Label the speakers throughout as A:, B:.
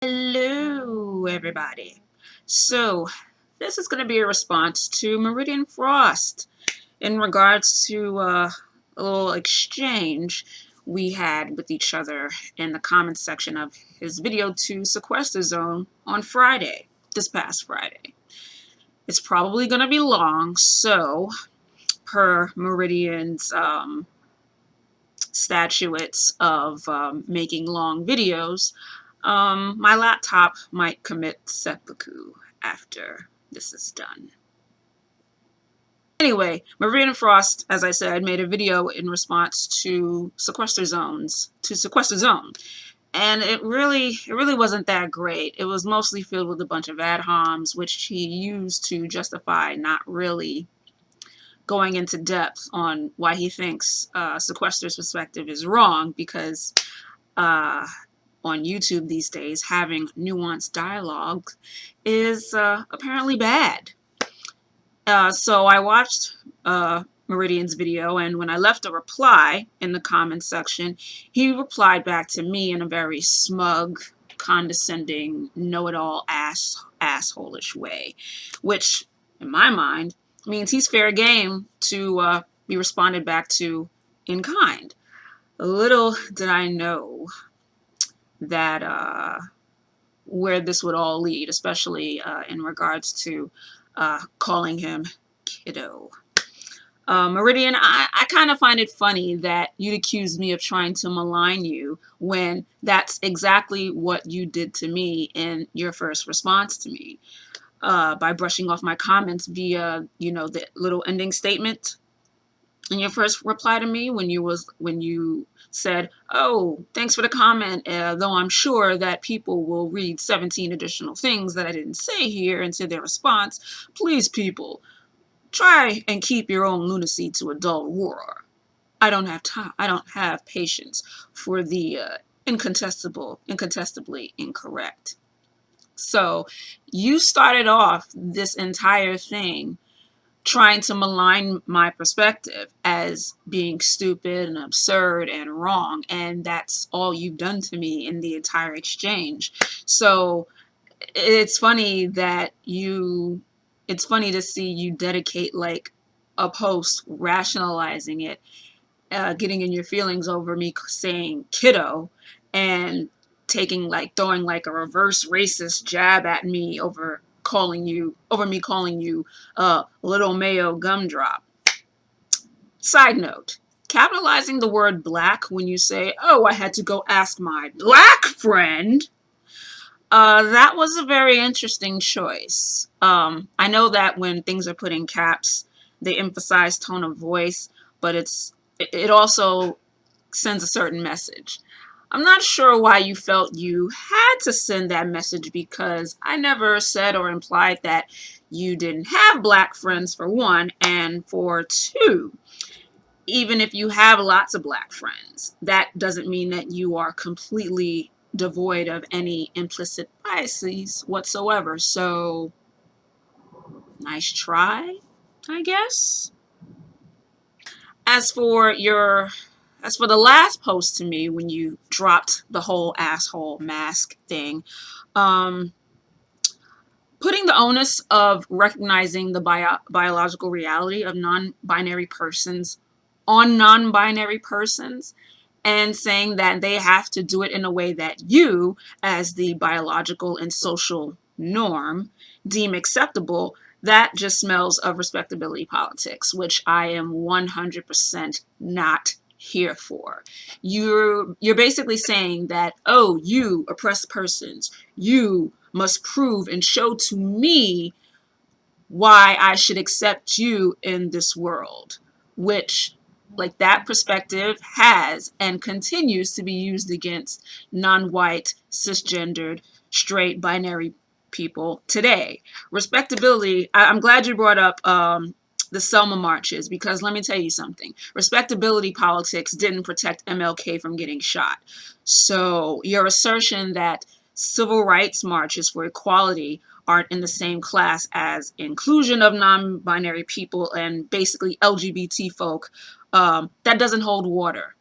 A: Hello, everybody. So, this is going to be a response to Meridian Frost in regards to a little exchange we had with each other in the comments section of his video to Sequester Zone on Friday, this past Friday. It's probably going to be long, so per Meridian's statutes of making long videos, my laptop might commit seppuku after this is done. Anyway, Meridian Frost, as I said, made a video in response to Sequester Zone, and it really wasn't that great. It was mostly filled with a bunch of ad homs, which he used to justify not really going into depth on why he thinks Sequester's perspective is wrong, because on YouTube these days, having nuanced dialogue is apparently bad. So I watched Meridian's video, and when I left a reply in the comments section, he replied back to me in a very smug, condescending, know-it-all asshole-ish way, which, in my mind, means he's fair game to be responded back to in kind. Little did I know that where this would all lead, especially in regards to calling him kiddo. Meridian, I kind of find it funny that you'd accuse me of trying to malign you when that's exactly what you did to me in your first response to me, by brushing off my comments via, the little ending statement in your first reply to me when you said, "Oh, thanks for the comment, though I'm sure that people will read 17 additional things that I didn't say here into their response. Please, people, try and keep your own lunacy to a dull roar. I don't have time. I don't have patience for the incontestably incorrect." So you started off this entire thing trying to malign my perspective as being stupid and absurd and wrong, and that's all you've done to me in the entire exchange. So it's funny to see you dedicate like a post rationalizing it, getting in your feelings over me saying kiddo, and throwing like a reverse racist jab at me over me calling you little mayo gumdrop. Side note, capitalizing the word black when you say, "Oh, I had to go ask my black friend," that was a very interesting choice. I know that when things are put in caps, they emphasize tone of voice, but it also sends a certain message. I'm not sure why you felt you had to send that message, because I never said or implied that you didn't have black friends, for one, and for two, even if you have lots of black friends, that doesn't mean that you are completely devoid of any implicit biases whatsoever. So, nice try, I guess. As for the last post to me, when you dropped the whole asshole mask thing, putting the onus of recognizing the biological reality of non-binary persons on non-binary persons, and saying that they have to do it in a way that you, as the biological and social norm, deem acceptable, that just smells of respectability politics, which I am 100% not here for. You're basically saying that, "Oh, you oppressed persons, you must prove and show to me why I should accept you in this world," which, like, that perspective has and continues to be used against non-white, cisgendered, straight, binary people today. Respectability, I'm glad you brought up the Selma marches, because let me tell you something. Respectability politics didn't protect MLK from getting shot. So your assertion that civil rights marches for equality aren't in the same class as inclusion of non-binary people and basically LGBT folk, that doesn't hold water.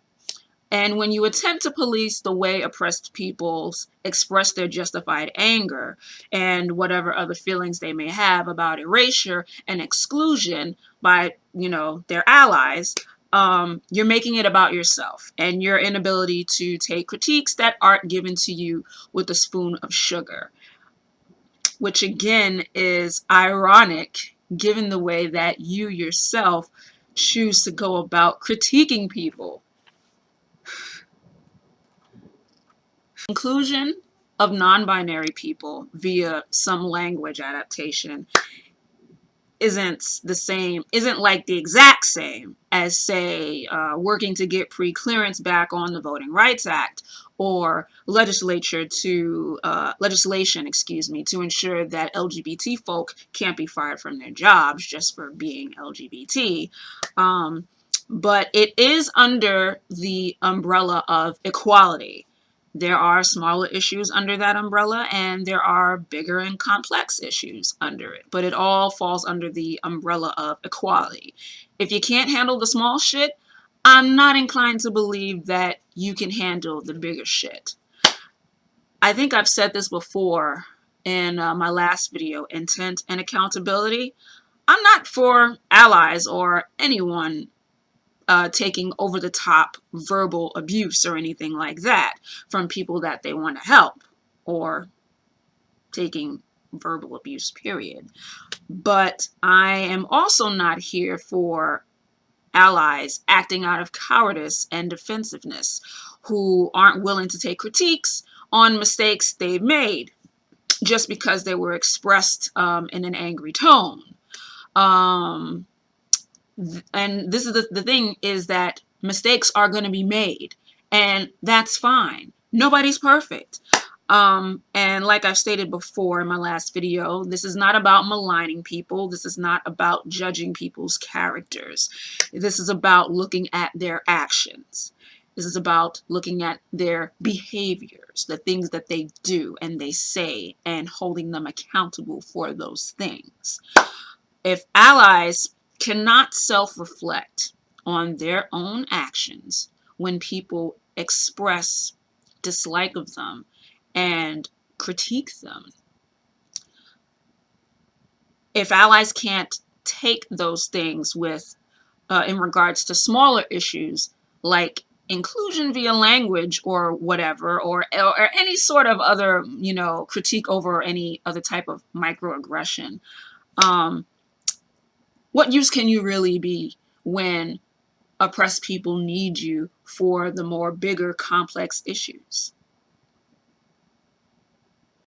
A: And when you attempt to police the way oppressed peoples express their justified anger and whatever other feelings they may have about erasure and exclusion by, their allies, you're making it about yourself and your inability to take critiques that aren't given to you with a spoon of sugar, which again is ironic given the way that you yourself choose to go about critiquing people. Inclusion of non-binary people via some language adaptation isn't like the exact same as, say, working to get pre-clearance back on the Voting Rights Act, or legislation, to ensure that LGBT folk can't be fired from their jobs just for being LGBT. But it is under the umbrella of equality. There are smaller issues under that umbrella, and there are bigger and complex issues under it. But it all falls under the umbrella of equality. If you can't handle the small shit, I'm not inclined to believe that you can handle the bigger shit. I think I've said this before in my last video, intent and accountability. I'm not for allies or anyone taking over-the-top verbal abuse or anything like that from people that they want to help, or taking verbal abuse, period. But I am also not here for allies acting out of cowardice and defensiveness, who aren't willing to take critiques on mistakes they've made just because they were expressed in an angry tone. And this is the thing, is that mistakes are going to be made, and that's fine. Nobody's perfect. And like I've stated before in my last video, this is not about maligning people. This is not about judging people's characters. This is about looking at their actions. This is about looking at their behaviors, the things that they do and they say, and holding them accountable for those things. If allies cannot self-reflect on their own actions when people express dislike of them and critique them, if allies can't take those things with in regards to smaller issues like inclusion via language or whatever, or any sort of other, critique over any other type of microaggression, what use can you really be when oppressed people need you for the more bigger complex issues?